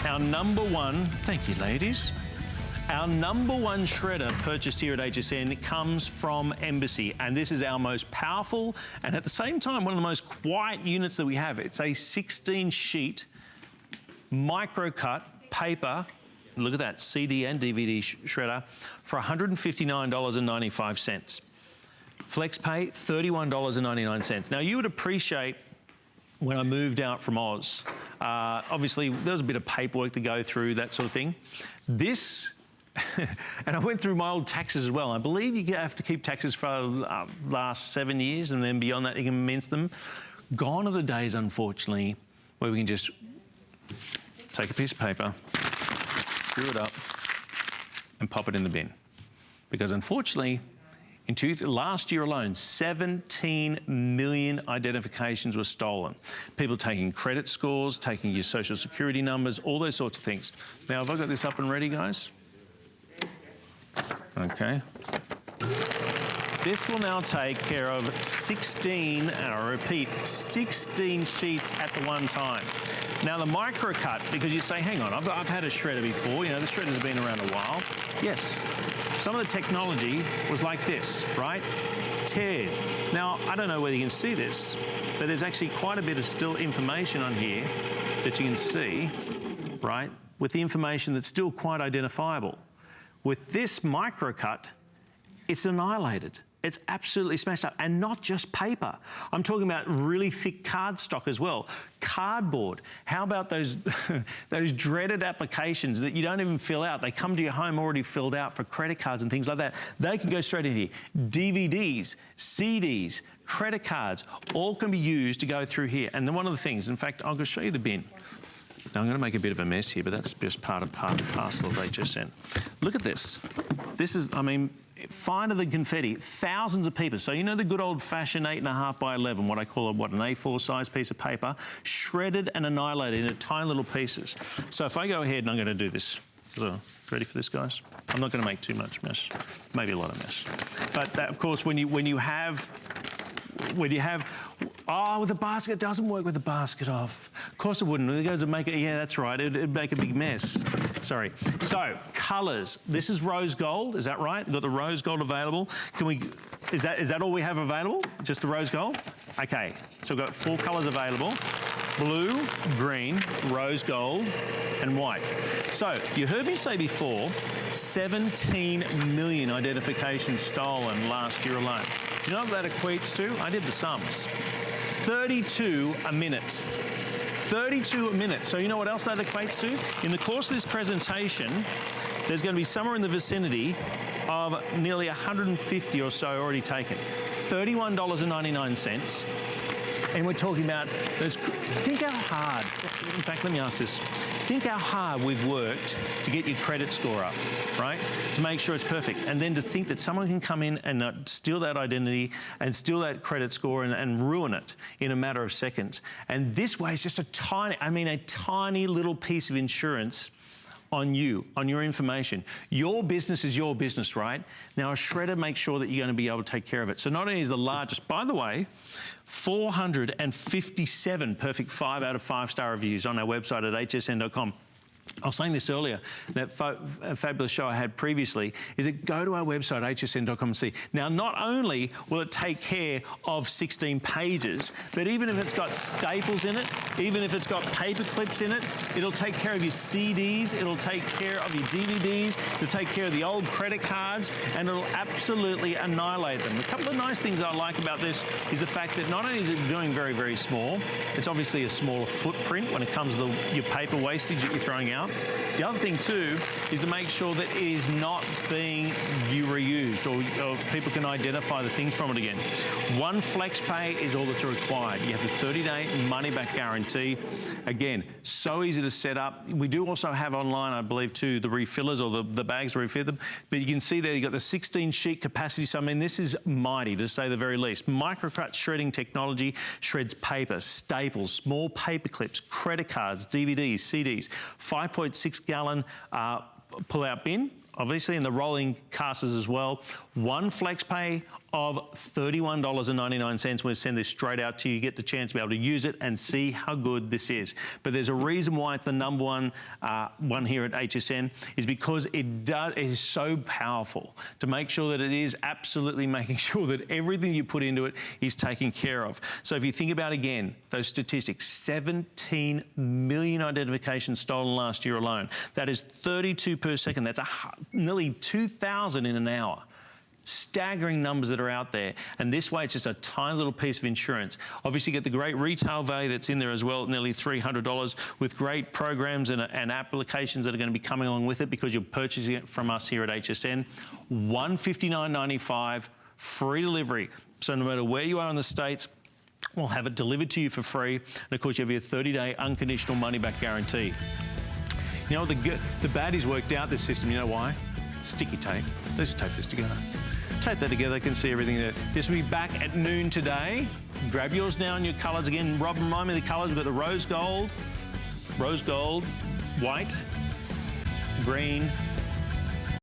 Our number one, thank you ladies. Our number one shredder purchased here at HSN comes from Embassy, and this is our most powerful and at the same time one of the most quiet units that we have. It's a 16-sheet microcut paper, look at that, CD and DVD shredder for $159.95. FlexPay, $31.99. Now you would appreciate when I moved out from Oz, obviously there was a bit of paperwork to go through, that sort of thing. This, and I went through my old taxes as well. I believe you have to keep taxes for the last 7 years, and then beyond that you can mince them. Gone are the days, unfortunately, where we can just take a piece of paper, screw it up, and pop it in the bin. Because unfortunately, last year alone, 17 million identifications were stolen. People taking credit scores, taking your social security numbers, all those sorts of things. Now, have I got this up and ready, guys? Okay. This will now take care of 16, and I repeat, 16 sheets at the one time. Now the microcut, because you say, hang on, I've had a shredder before, you know, the shredders have been around a while. Yes, some of the technology was like this, right? Teared. Now, I don't know whether you can see this, but there's actually quite a bit of still information on here that you can see, right? With the information that's still quite identifiable. With this microcut, it's annihilated. It's absolutely smashed up, and not just paper. I'm talking about really thick cardstock as well. Cardboard. How about those, those dreaded applications that you don't even fill out? They come to your home already filled out for credit cards and things like that. They can go straight in here. DVDs, CDs, credit cards, all can be used to go through here. And then one of the things, in fact, I'll go show you the bin. Now, I'm going to make a bit of a mess here, but that's just part and parcel of HSN. Look at this. This is, I mean, finer than confetti, thousands of people. So you know the good old-fashioned 8.5 by 11, what I call an A4 size piece of paper, shredded and annihilated into tiny little pieces. So if I go ahead and I'm going to do this, ready for this, guys? I'm not going to make too much mess, maybe a lot of mess. But that, of course, when you have, oh, with the basket, it doesn't work with the basket off. Of course it wouldn't. It goes to make it, yeah, that's right. It'd make a big mess. Sorry. So, colours. This is rose gold, is that right? We've got the rose gold available. Can we, is that all we have available? Just the rose gold? Okay, so we've got 4 colours available. Blue, green, rose gold, and white. So, you heard me say before, 17 million identifications stolen last year alone. Do you know what that equates to? I did the sums. 32 a minute. 32 a minute. So you know what else that equates to? In the course of this presentation, there's going to be somewhere in the vicinity of nearly 150 or so already taken. $31.99. And we're talking about those, think how hard, in fact, let me ask this. Think how hard we've worked to get your credit score up, right? To make sure it's perfect. And then to think that someone can come in and steal that identity and steal that credit score and ruin it in a matter of seconds. And this way is just a tiny little piece of insurance on you, on your information. Your business is your business, right? Now a shredder makes sure that you're going to be able to take care of it. So not only is the largest, by the way, 457 perfect 5 out of 5-star reviews on our website at hsn.com. I was saying this earlier, that fabulous show I had previously, is that go to our website, hsn.com, and see. Now, not only will it take care of 16 pages, but even if it's got staples in it, even if it's got paper clips in it, it'll take care of your CDs, it'll take care of your DVDs, it'll take care of the old credit cards, and it'll absolutely annihilate them. A couple of nice things I like about this is the fact that not only is it doing very, very small, it's obviously a smaller footprint when it comes to your paper wastage that you're throwing out. The other thing too is to make sure that it is not being reused or people can identify the things from it again. One flex pay is all that's required. You have a 30-day money-back guarantee. Again, so easy to set up. We do also have online, I believe, too, the refillers or the bags to refill them. But you can see there you've got the 16-sheet capacity. So, I mean, this is mighty, to say the very least. Microcut shredding technology shreds paper, staples, small paper clips, credit cards, DVDs, CDs, 5.6-gallon pull-out bin, obviously, and the rolling casters as well. One flex pay of $31.99. We'll send this straight out to you. You get the chance to be able to use it and see how good this is. But there's a reason why it's the number one here at HSN, is because it is so powerful to make sure that it is absolutely making sure that everything you put into it is taken care of. So if you think about, again, those statistics, 17 million identifications stolen last year alone. That is 32 per second. That's nearly 2,000 in an hour. Staggering numbers that are out there, and this way it's just a tiny little piece of insurance. Obviously you get the great retail value that's in there as well, nearly $300, with great programs and applications that are going to be coming along with it because you're purchasing it from us here at HSN. $159.95, free delivery. So no matter where you are in the States, we'll have it delivered to you for free, and of course you have your 30-day unconditional money-back guarantee. You know, the baddies worked out this system. You know why? Sticky tape. Let's tape this together. Tape that together, I can see everything there. This will be back at noon today. Grab yours now in your colours. Again, Rob, remind me of the colours. We've got the rose gold, white, green,